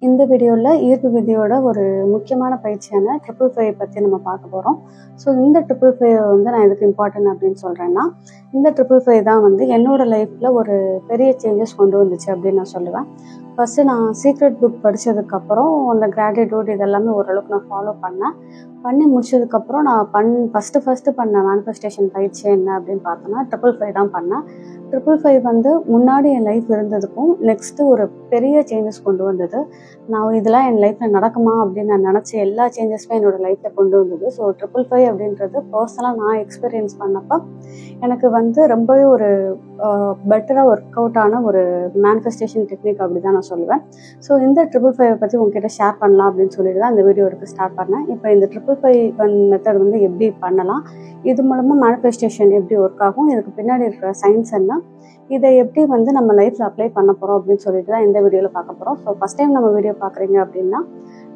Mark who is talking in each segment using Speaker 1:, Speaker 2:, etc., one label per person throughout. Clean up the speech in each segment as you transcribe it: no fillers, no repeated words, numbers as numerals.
Speaker 1: இந்த வீடியோல ஈர்ப்பு விதியோட ஒரு முக்கியமான பயிற்சியான ட்ரிபிள் ஃபைவ் பற்றி நம்ம பார்க்க போகிறோம். ஸோ இந்த ட்ரிபிள் ஃபைவ் வந்து நான் எதுக்கு இம்பார்ட்டன்ட் அப்படின்னு சொல்கிறேன்னா, இந்த ட்ரிபிள் ஃபைவ் தான் வந்து என்னோட லைஃப்பில் ஒரு பெரிய சேஞ்சஸ் கொண்டு வந்துச்சு அப்படின்னு நான் சொல்லுவேன். ஃபஸ்ட்டு நான் சீக்ரெட் புக் படித்ததுக்கப்புறம் அந்த கிராட்டிடியூட் இதெல்லாமே ஓரளவுக்கு நான் ஃபாலோ பண்ணி முடிச்சதுக்கப்புறம் நான் ஃபஸ்ட்டு பண்ண மேனிஃபெஸ்டேஷன் பயிற்சி என்ன அப்படின்னு பார்த்தோன்னா ட்ரிபிள் ஃபைவ் தான் பண்ணேன். ட்ரிபிள் ஃபைவ் வந்து முன்னாடி என் லைஃப் இருந்ததுக்கும் நெக்ஸ்ட்டு ஒரு பெரிய சேஞ்சஸ் கொண்டு வந்தது. நான் இதெல்லாம் என் லைஃப்பில் நடக்குமா அப்படின்னு நான் நினச்ச எல்லா சேஞ்சஸுமே என்னோடய லைஃப்பில் கொண்டு வந்தது. ஸோ ட்ரிபிள் ஃபைவ் அப்படின்றது பர்சனலாக நான் எக்ஸ்பீரியன்ஸ் பண்ணப்போ எனக்கு வந்து ரொம்பவே ஒரு பெட்டராக ஒர்க் அவுட் ஆன ஒரு மேனிஃபெஸ்டேஷன் டெக்னிக் அப்படி தான் நான் சொல்லுவேன். ஸோ இந்த ட்ரிபிள் ஃபைவை பற்றி உங்ககிட்ட ஷேர் பண்ணலாம் அப்படின்னு சொல்லிட்டு தான் இந்த வீடியோ எடுத்து ஸ்டார்ட் பண்ணேன். இப்போ இந்த ட்ரிபிள் ஃபைவ் மெத்தட் வந்து எப்படி பண்ணலாம், இது மூலமாக மேனிஃபெஸ்டேஷன் எப்படி ஒர்க் ஆகும், இதுக்கு பின்னாடி இருக்கிற சயின்ஸ் என்ன, இதை எப்படி வந்து நம்ம லைஃப்பில் அப்ளை பண்ண போகிறோம் அப்படின்னு சொல்லிட்டு தான் இந்த வீடியோவில் பார்க்க போகிறோம். ஸோ ஃபஸ்ட் டைம் நம்ம வீடியோ பார்க்குறீங்க அப்படின்னா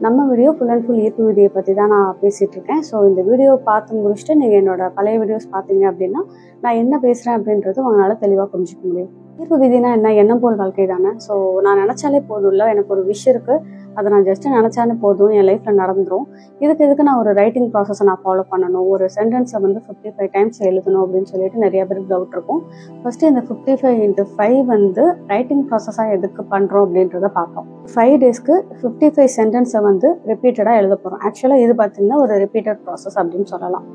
Speaker 1: நம்ம வீடியோ ஃபுல் அண்ட் ஃபுல் ஈர்ப்பு விதியை பற்றி தான் நான் பேசிகிட்டு இருக்கேன். ஸோ இந்த வீடியோ பார்த்து முடிச்சுட்டு நீங்கள் என்னோட பழைய வீடியோஸ் பார்த்தீங்க அப்படின்னா நான் என்ன பேசுகிறேன் அப்படின்றது உங்களால் தெளிவாக புரிஞ்சுக்க முடியும். ஈர்ப்பு விதினா என்ன, எண்ணம் போல் வாழ்க்கை தானே. ஸோ நான் நினச்சாலே போதும் இல்லை, எனக்கு ஒரு விஷயம் இருக்குது, அதை நான் ஜஸ்ட்டு நினச்சாலே போதும், என் லைஃப்பில் நடந்துடும். எதுக்கு நான் ஒரு ரைட்டிங் ப்ராசஸை நான் ஃபாலோ பண்ணணும், ஒரு சென்டென்ஸை வந்து 55 டைம்ஸ் எழுதணும் அப்படின்னு சொல்லிட்டு நிறைய பேருக்கு டவுட் இருக்கும். ஃபஸ்ட்டு இந்த 55x5 வந்து ரைட்டிங் ப்ராசஸாக எதுக்கு பண்ணுறோம் அப்படின்றத பார்ப்போம். 5 டேஸ்க்கு 55 சென்டென்ஸை வந்து ரிப்பீட்டடாக எழுத போகிறோம். ஆக்சுவலாக இது பார்த்திங்கன்னா ஒரு ரிப்பீட்டட் ப்ராசஸ் அப்படின்னு சொல்லலாம்.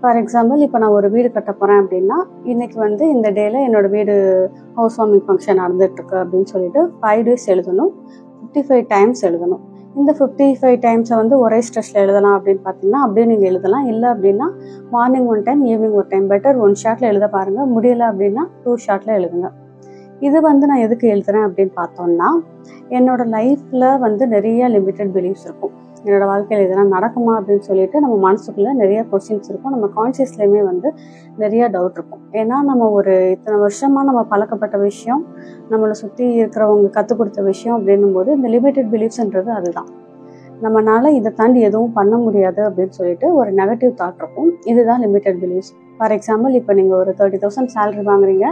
Speaker 1: ஃபார் எக்ஸாம்பிள், இப்போ நான் ஒரு வீடு கட்ட போகிறேன் அப்படின்னா இன்றைக்கி வந்து இந்த டேயில் என்னோடய வீடு ஹவுஸ் வார்மிங் ஃபங்க்ஷன் நடந்துகிட்ருக்கு அப்படின்னு சொல்லிட்டு 5 டேஸ் எழுதணும், 55 டைம்ஸ் எழுதணும். இந்த 55 டைம்ஸை வந்து ஒரே ஸ்ட்ரெஸ்ஸில் எழுதலாம் அப்படின்னு பார்த்தீங்கன்னா அப்படியே நீங்கள் எழுதலாம். இல்லை அப்படின்னா morning 1 time, evening 1 time, better 1 ஷாட்டில் எழுத பாருங்கள். முடியலை அப்படின்னா 2 ஷாட்டில் எழுதுங்க. இது வந்து நான் எதுக்கு எழுதுறேன் அப்படின்னு பார்த்தோம்னா, என்னோடய லைஃப்பில் வந்து நிறைய லிமிட்டட் பிலீஃப்ஸ் இருக்கும். என்னோடய வாழ்க்கையில் இதெல்லாம் நடக்குமா அப்படின்னு சொல்லிட்டு நம்ம மனசுக்குள்ளே நிறைய கொஸ்டின்ஸ் இருக்கும். நம்ம கான்ஷியஸ்லேயுமே வந்து நிறைய டவுட் இருக்கும். ஏன்னா நம்ம ஒரு இத்தனை வருஷமாக நம்ம பழக்கப்பட்ட விஷயம், நம்மளை சுற்றி இருக்கிறவங்க கற்றுக் கொடுத்த விஷயம் அப்படின்னும் போது இந்த லிமிட்டட் பிலீஃப்ஸ்ன்றது அதுதான். நம்மளால் இதை தாண்டி எதுவும் பண்ண முடியாது அப்படின்னு சொல்லிட்டு ஒரு நெகட்டிவ் தாட் இருக்கும். இதுதான் லிமிட்டட் பிலீஃப்ஸ். ஃபார் எக்ஸாம்பிள், இப்போ நீங்கள் ஒரு 30,000 சேலரி வாங்குறீங்க,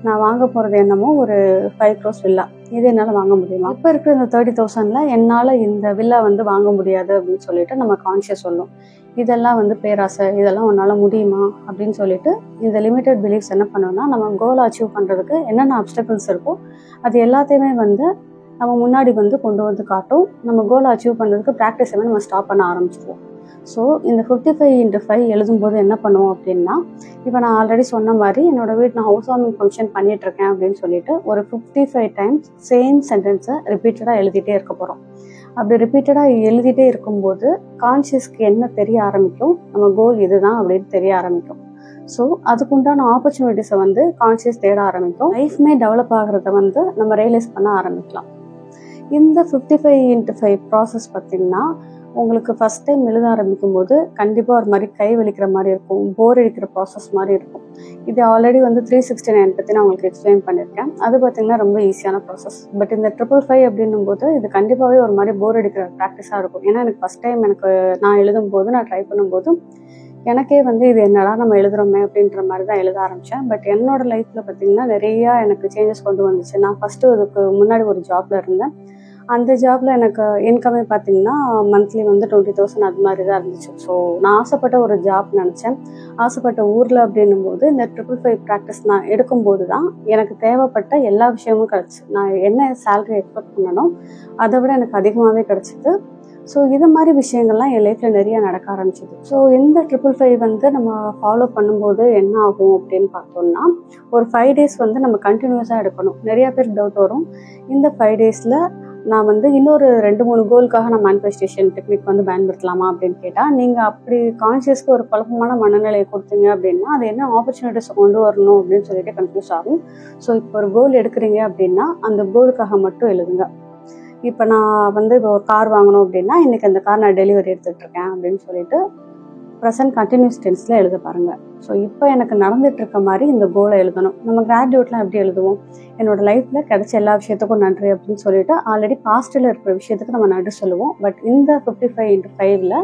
Speaker 1: நான் வாங்க போகிறது என்னமோ ஒரு 5 crores வில்லா, இது என்னால் வாங்க முடியுமா? இப்போ இருக்கிற இந்த 30,000ல் என்னால் இந்த வில்லா வந்து வாங்க முடியாது அப்படின்னு சொல்லிட்டு நம்ம கான்ஷியஸ் சொல்லும். இதெல்லாம் வந்து பேராசை, இதெல்லாம் உன்னால் முடியுமா அப்படின்னு சொல்லிட்டு இந்த லிமிட்டட் பிலீஃப்ஸ் என்ன பண்ணோம்னா, நம்ம கோலை அச்சீவ் பண்ணுறதுக்கு என்னென்ன அப்டக்கிள்ஸ் இருக்கோ அது எல்லாத்தையுமே வந்து நம்ம முன்னாடி வந்து கொண்டு வந்து காட்டும். நம்ம கோலை அச்சீவ் பண்ணுறதுக்கு ப்ராக்டிஸை நம்ம ஸ்டாப் பண்ண ஆரம்பிச்சிடுவோம். ஸோ இந்த 55x5 எழுதும்போது என்ன பண்ணுவோம் அப்படின்னா, இப்போ நான் ஆல்ரெடி சொன்ன மாதிரி என்னோடய வீட்டு நான் ஹவுஸ் வார்மிங் ஃபங்க்ஷன் பண்ணிகிட்ருக்கேன் அப்படின்னு சொல்லிட்டு ஒரு 55 டைம்ஸ் சேம் சென்டென்ஸை ரிப்பீட்டடாக எழுதிட்டே இருக்க போகிறோம். அப்படி ரிப்பீட்டடாக எழுதிட்டே இருக்கும்போது கான்ஷியஸ்க்கு என்ன தெரிய ஆரம்பிக்கும், நம்ம கோல் இதுதான் அப்படின்னு தெரிய ஆரம்பிக்கும். ஸோ அதுக்குண்டான ஆப்பர்ச்சுனிட்டிஸை வந்து கான்ஷியஸ் தேட ஆரம்பிக்கும். லைஃப்மே டெவலப் ஆகிறத வந்து நம்ம ரியலைஸ் பண்ண ஆரம்பிக்கலாம். இந்த 55x5 ப்ராசஸ் பார்த்திங்கன்னா உங்களுக்கு ஃபஸ்ட் டைம் எழுத ஆரம்பிக்கும் போது கண்டிப்பாக ஒரு மாதிரி கை வலிக்கிற மாதிரி இருக்கும், போர் அடிக்கிற ப்ராசஸ் மாதிரி இருக்கும். இது ஆல்ரெடி வந்து 369 பற்றி நான் உங்களுக்கு எக்ஸ்பிளைன் பண்ணியிருக்கேன். அது பார்த்திங்கன்னா ரொம்ப ஈஸியான ப்ராசஸ். பட் இந்த 55 அப்படின்னும் போது இது கண்டிப்பாகவே ஒரு மாதிரி போர் அடிக்கிற ப்ராக்டிஸாக இருக்கும். ஏன்னா எனக்கு ஃபஸ்ட் டைம் நான் எழுதும்போது, நான் ட்ரை பண்ணும்போது எனக்கே வந்து இது என்னடா நம்ம எழுதுகிறோமே அப்படின்ற மாதிரி தான் எழுத ஆரம்பித்தேன். பட் என்னோடய லைஃப்பில் பார்த்திங்கன்னா நிறையா எனக்கு சேஞ்சஸ் கொண்டு வந்துச்சு. நான் ஃபஸ்ட்டு அதுக்கு முன்னாடி ஒரு ஜாபில் இருந்தேன். அந்த ஜாபில் எனக்கு இன்கமே பார்த்திங்கன்னா மந்த்லி வந்து 20,000 அது மாதிரி தான் இருந்துச்சு. ஸோ நான் ஆசைப்பட்ட ஒரு ஜாப் நினச்சேன், ஆசைப்பட்ட ஊரில் அப்படின்னும் போது இந்த 55 ப்ராக்டிஸ் நான் எடுக்கும்போது தான் எனக்கு தேவைப்பட்ட எல்லா விஷயமும் கிடச்சி. நான் என்ன சேலரி எக்ஸ்பெக்ட் பண்ணணும் அதை விட எனக்கு அதிகமாகவே கிடச்சிது. ஸோ இது மாதிரி விஷயங்கள்லாம் என் லைஃப்பில் நிறைய நடக்க ஆரம்பிச்சிது. ஸோ இந்த 55 வந்து நம்ம ஃபாலோ பண்ணும்போது என்ன ஆகும் அப்படின்னு பார்த்தோம்னா, ஒரு 5 டேஸ் வந்து நம்ம கண்டினியூஸாக எடுக்கணும். நிறையா பேருக்கு டவுட் வரும், இந்த 5 டேஸில் நான் வந்து இன்னொரு 2-3 கோலுக்காக நான் மேனிஃபெஸ்டேஷன் டெக்னிக் வந்து பயன்படுத்தலாமா அப்படின்னு கேட்டால், நீங்கள் அப்படி கான்ஷியஸ்க்கு ஒரு குழப்பமான மனநிலையை கொடுத்தீங்க அப்படின்னா அது என்ன ஆப்பர்ச்சுனிட்டிஸ் கொண்டு வரணும் அப்படின்னு சொல்லிட்டு கன்ஃபியூஸ் ஆகும். ஸோ இப்போ ஒரு கோல் எடுக்கிறீங்க அப்படின்னா அந்த கோலுக்காக மட்டும் எழுதுங்க. இப்போ நான் வந்து இப்போ ஒரு கார் வாங்கணும் அப்படின்னா இன்றைக்கி அந்த கார் நான் டெலிவரி எடுத்துகிட்ருக்கேன் அப்படின்னு சொல்லிட்டு ப்ரெசன்ட் கண்டினியூஸ் டென்ஸில் எழுத பாருங்கள். ஸோ இப்போ எனக்கு நடந்துட்டு இருக்க மாதிரி இந்த கோலை எழுதணும். நம்ம கிராஜுவேட்லாம் எப்படி எழுதுவோம், என்னோடய லைஃப்பில் கிடைச்ச எல்லா விஷயத்துக்கும் நன்றி அப்படின்னு சொல்லிட்டு ஆல்ரெடி பாஸ்ட்டில் இருக்கிற விஷயத்துக்கு நம்ம நன்றி சொல்லுவோம். பட் இந்த 55x5ல்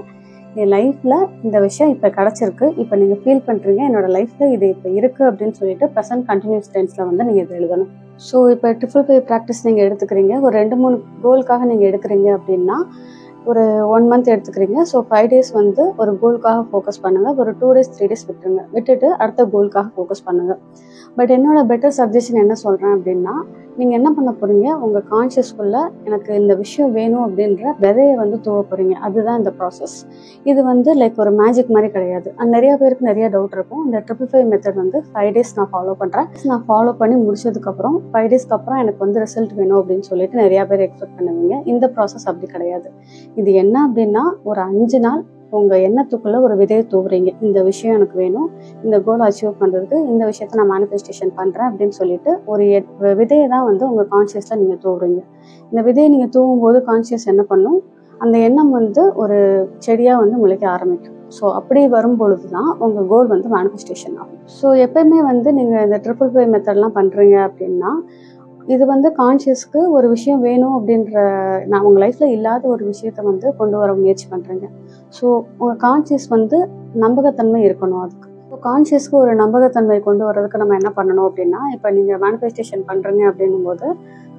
Speaker 1: என் லைஃப்பில் இந்த விஷயம் இப்போ கிடச்சிருக்கு, இப்போ நீங்கள் ஃபீல் பண்ணுறீங்க, என்னோடய லைஃப்பில் இது இப்போ இருக்குது அப்படின்னு சொல்லிட்டு ப்ரெசன்ட் கண்டினியூஸ் டென்ஸில் வந்து நீங்கள் இதை எழுதணும். ஸோ இப்போ ட்ரிபிள் ஃபைவ் ப்ராக்டிஸ் நீங்கள் எடுத்துக்கிறீங்க, ஒரு 2-3 கோலுக்காக நீங்கள் எடுக்கிறீங்க அப்படின்னா ஒரு 1 மந்த் எடுத்துக்கிறீங்க. ஸோ 5 டேஸ் வந்து ஒரு கோலுக்காக ஃபோக்கஸ் பண்ணுங்கள், ஒரு 2 டேஸ் 3 டேஸ் விட்டுருங்க, விட்டுட்டு அடுத்த கோலுக்காக ஃபோக்கஸ் பண்ணுங்கள். பட் என்னோட பெட்டர் சஜஷன் என்ன சொல்கிறேன் அப்படின்னா, நீங்கள் என்ன பண்ண போகிறீங்க, உங்கள் கான்ஷியஸ்குள்ளே எனக்கு இந்த விஷயம் வேணும் அப்படின்ற விதையை வந்து தூவ போகிறீங்க. அதுதான் இந்த ப்ராசஸ். இது வந்து லைக் ஒரு மேஜிக் மாதிரி கிடையாது. நிறைய பேருக்கு நிறைய டவுட் இருக்கும். இந்த ட்ரிபிள் ஃபைவ் மெத்தட் வந்து 5 டேஸ் நான் ஃபாலோ பண்ணுறேன், நான் ஃபாலோ பண்ணி முடிச்சதுக்கப்புறம் 5 டேஸ்க்கு அப்புறம் எனக்கு வந்து ரிசல்ட் வேணும் அப்படின்னு சொல்லிட்டு நிறையா பேர் எக்ஸ்பெக்ட் பண்ணுவீங்க. இந்த ப்ராசஸ் அப்படி கிடையாது. இது என்ன அப்படின்னா, ஒரு 5 நாள் உங்கள் எண்ணத்துக்குள்ளே ஒரு விதையை தூவுறீங்க. இந்த விஷயம் எனக்கு வேணும், இந்த கோலை அச்சீவ் பண்ணுறதுக்கு இந்த விஷயத்த நான் மேனிஃபெஸ்டேஷன் பண்ணுறேன் அப்படின்னு சொல்லிட்டு ஒரு விதையை தான் வந்து உங்கள் கான்ஷியஸில் நீங்கள் தூவுறீங்க. இந்த விதையை நீங்கள் தூவும் போது கான்ஷியஸ் என்ன பண்ணும், அந்த எண்ணம் வந்து ஒரு செடியாக வந்து முளைக்க ஆரம்பிக்கும். ஸோ அப்படி வரும் பொழுது தான் உங்கள் கோல் வந்து மேனிஃபெஸ்டேஷன் ஆகும். ஸோ எப்பயுமே வந்து நீங்கள் இந்த ட்ரிபிள் ஃபைவ் மெத்தட்லாம் பண்ணுறீங்க அப்படின்னா, இது வந்து கான்ஷியஸ்க்கு ஒரு விஷயம் வேணும் அப்படின்ற நான் உங்கள் லைஃப்பில் இல்லாத ஒரு விஷயத்த வந்து கொண்டு வர முயற்சி பண்ணுறீங்க. ஸோ உங்கள் கான்ஷியஸ் வந்து நம்பகத்தன்மை இருக்கணும். அதுக்கு ஸோ கான்ஷியஸ்க்கு ஒரு நம்பகத்தன்மை கொண்டு வர்றதுக்கு நம்ம என்ன பண்ணணும் அப்படின்னா, இப்போ நீங்கள் மேனிஃபெஸ்டேஷன் பண்ணுறீங்க அப்படின்னும் போது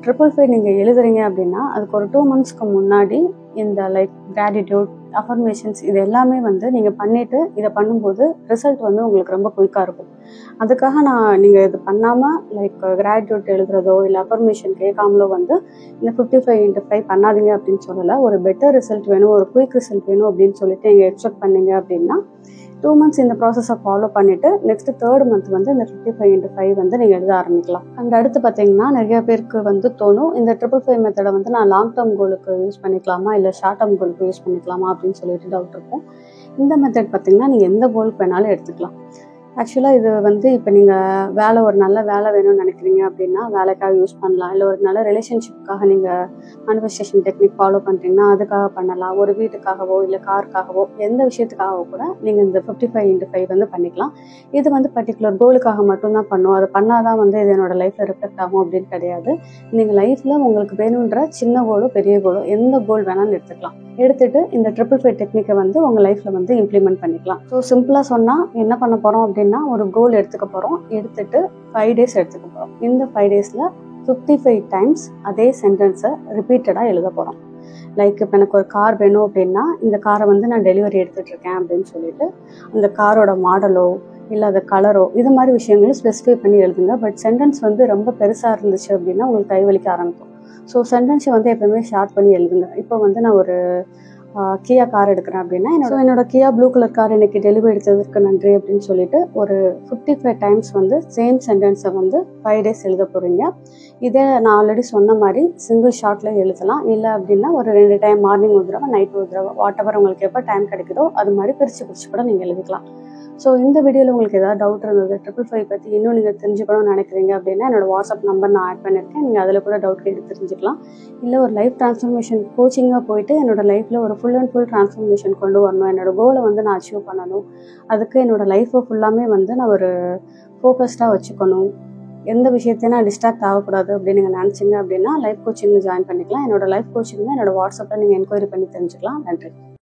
Speaker 1: ட்ரிபிள் ஃபைவ் நீங்கள் எழுதுறீங்க அப்படின்னா அதுக்கு ஒரு 2 மந்த்ஸ்க்கு முன்னாடி இந்த லைக் கிராட்டிடியூட், அஃபர்மேஷன்ஸ் இது எல்லாமே வந்து நீங்கள் பண்ணிவிட்டு இதை பண்ணும்போது ரிசல்ட் வந்து உங்களுக்கு ரொம்ப குயிக்காக இருக்கும். அதுக்காக நீங்கள் இது பண்ணாமல் லைக் கிராட்டிடியூட் எழுதுறதோ இல்லை அஃபர்மேஷன் கேட்காமலோ வந்து இந்த 55x5 பண்ணாதீங்க அப்படின்னு சொல்லலை. ஒரு பெட்டர் ரிசல்ட் வேணும், ஒரு குயிக் ரிசல்ட் வேணும் அப்படின்னு சொல்லிட்டு நீங்கள் எக்ஸ்பெக்ட் பண்ணீங்க அப்படின்னா 2 மந்த்ஸ் இந்த ப்ராசஸை ஃபாலோ பண்ணிவிட்டு நெக்ஸ்ட் 3rd மந்த் வந்து இந்த 55x5 வந்து நீங்கள் எழுத ஆரம்பிக்கலாம். அண்ட் அடுத்து பார்த்தீங்கன்னா நிறைய பேருக்கு வந்து தோணும், இந்த ட்ரிபிள் ஃபைவ் மெத்தடை வந்து நான் லாங் டேர்ம் கோலுக்கு யூஸ் பண்ணிக்கலாமா இல்லை ஷார்ட் டேர்ம் கோலுக்கு யூஸ் பண்ணிக்கலாமா அப்படின்னு சொல்லிட்டு டவுட் இருக்கும். இந்த மெத்தட் பார்த்தீங்கன்னா நீங்கள் எந்த கோலுக்கு வேணாலும் எடுத்துக்கலாம். ஆக்சுவலாக இது வந்து இப்போ நீங்கள் ஒரு நல்ல வேலை வேணும்னு நினைக்கிறீங்க அப்படின்னா வேலைக்காக யூஸ் பண்ணலாம், இல்லை ஒரு நல்ல ரிலேஷன்ஷிப்காக நீங்கள் மேனிஃபெஸ்டேஷன் டெக்னிக் ஃபாலோ பண்ணுறீங்கன்னா அதுக்காக பண்ணலாம், ஒரு வீட்டுக்காகவோ இல்லை காருக்காகவோ எந்த விஷயத்துக்காகவோ கூட நீங்கள் இந்த 55x5 வந்து பண்ணிக்கலாம். இது வந்து பர்டிகுலர் கோலுக்காக மட்டும்தான் பண்ணும், அது பண்ணாதான் வந்து இது என்னோட லைஃப்பில் ரிஃப்ளெக்ட் ஆகும் அப்படின்னு கிடையாது. நீங்கள் லைஃப்பில் உங்களுக்கு வேணுன்ற சின்ன கோலோ பெரிய கோலோ எந்த கோல் வேணாலும் எடுத்துட்டு இந்த ட்ரிபிள் ஃபைவ் டெக்னிக்கை வந்து உங்கள் லைஃப்பில் வந்து இம்ப்ளிமெண்ட் பண்ணிக்கலாம். ஸோ சிம்பிளாக சொன்னால் என்ன பண்ண போகிறோம் அப்படின்னா, ஒரு கோல் எடுத்துக்க போகிறோம், எடுத்துட்டு 5 டேஸ் எடுத்துக்க போகிறோம். இந்த 5 டேஸில் 55 டைம்ஸ் அதே சென்டென்ஸை ரிப்பீட்டடாக எழுத போகிறோம். லைக் இப்போ எனக்கு ஒரு கார் வேணும் அப்படின்னா இந்த காரை வந்து நான் டெலிவரி எடுத்துகிட்ருக்கேன் அப்படின்னு சொல்லிட்டு அந்த காரோட மாடலோ இல்லை அது கலரோ இது மாதிரி விஷயங்களும் ஸ்பெசிஃபை பண்ணி எழுதுங்க. பட் சென்டென்ஸ் வந்து ரொம்ப பெருசாக இருந்துச்சு அப்படின்னா உங்களுக்கு கைவலிக்க ஆரம்பிக்கும். ஸோ சென்டென்ஸை வந்து எப்பவுமே ஷார்ட் பண்ணி எழுதுங்க. இப்போ வந்து நான் ஒரு கியா கார் எடுக்கிறேன் அப்படின்னா என்னோட கியா ப்ளூ கலர் கார் இன்னைக்கு டெலிவரி எடுத்ததுக்கு நன்றி அப்படின்னு சொல்லிட்டு ஒரு 55 டைம்ஸ் வந்து சேம் சென்டென்ஸை வந்து 5 டேஸ் எழுத போகிறீங்க. இதே நான் ஆல்ரெடி சொன்ன மாதிரி சிங்கிள் ஷார்ட்டில் எழுதலாம், இல்லை அப்படின்னா ஒரு 2 டைம் மார்னிங் ஒரு தடவை நைட் ஒரு தடவை வாட் எவர் உங்களுக்கு எப்போ டைம் கிடைக்குதோ அது மாதிரி பிரித்து கூட நீங்கள் எழுதிக்கலாம். ஸோ இந்த வீடியோவில் உங்களுக்கு ஏதாவது டவுட் இருந்தது ட்ரிபிள் ஃபைவ் பற்றி இன்னும் நீங்கள் தெரிஞ்சுக்கணும்னு நினைக்கிறீங்க அப்படின்னா என்னோட வாட்ஸ்அப் நம்பர் நான் ஆட் பண்ணியிருக்கேன், நீங்கள் அதில் கூட டவுட் கேட்டு தெரிஞ்சுக்கலாம். இல்லை ஒரு லைஃப் ட்ரான்ஸ்ஃபர்மேஷன் கோச்சிங்காக போயிட்டு என்னோட லைஃப்பில் ஒரு ஃபுல் அண்ட் ஃபுல் ட்ரான்ஸ்ஃபர்மேஷன் கொண்டு வரணும், என்னோட கோலை வந்து நான் அச்சீவ் பண்ணணும், அதுக்கு என்னோட லைஃப்பை ஃபுல்லாமே வந்து நான் ஒரு ஃபோக்கஸ்டாக வச்சுக்கணும், எந்த விஷயத்தையும் நான் டிஸ்ட்ராக்ட் ஆகக்கூடாது அப்படின்னு நீங்கள் நினச்சிங்க அப்படின்னா லைஃப் கோச்சிங்கில் ஜாயின் பண்ணிக்கலாம். என்னோட லைஃப் கோச்சிங்கில் என்னோட வாட்ஸ்அப்பில் நீங்கள் என்கொயரி பண்ணி தெரிஞ்சுக்கலாம். நன்றி.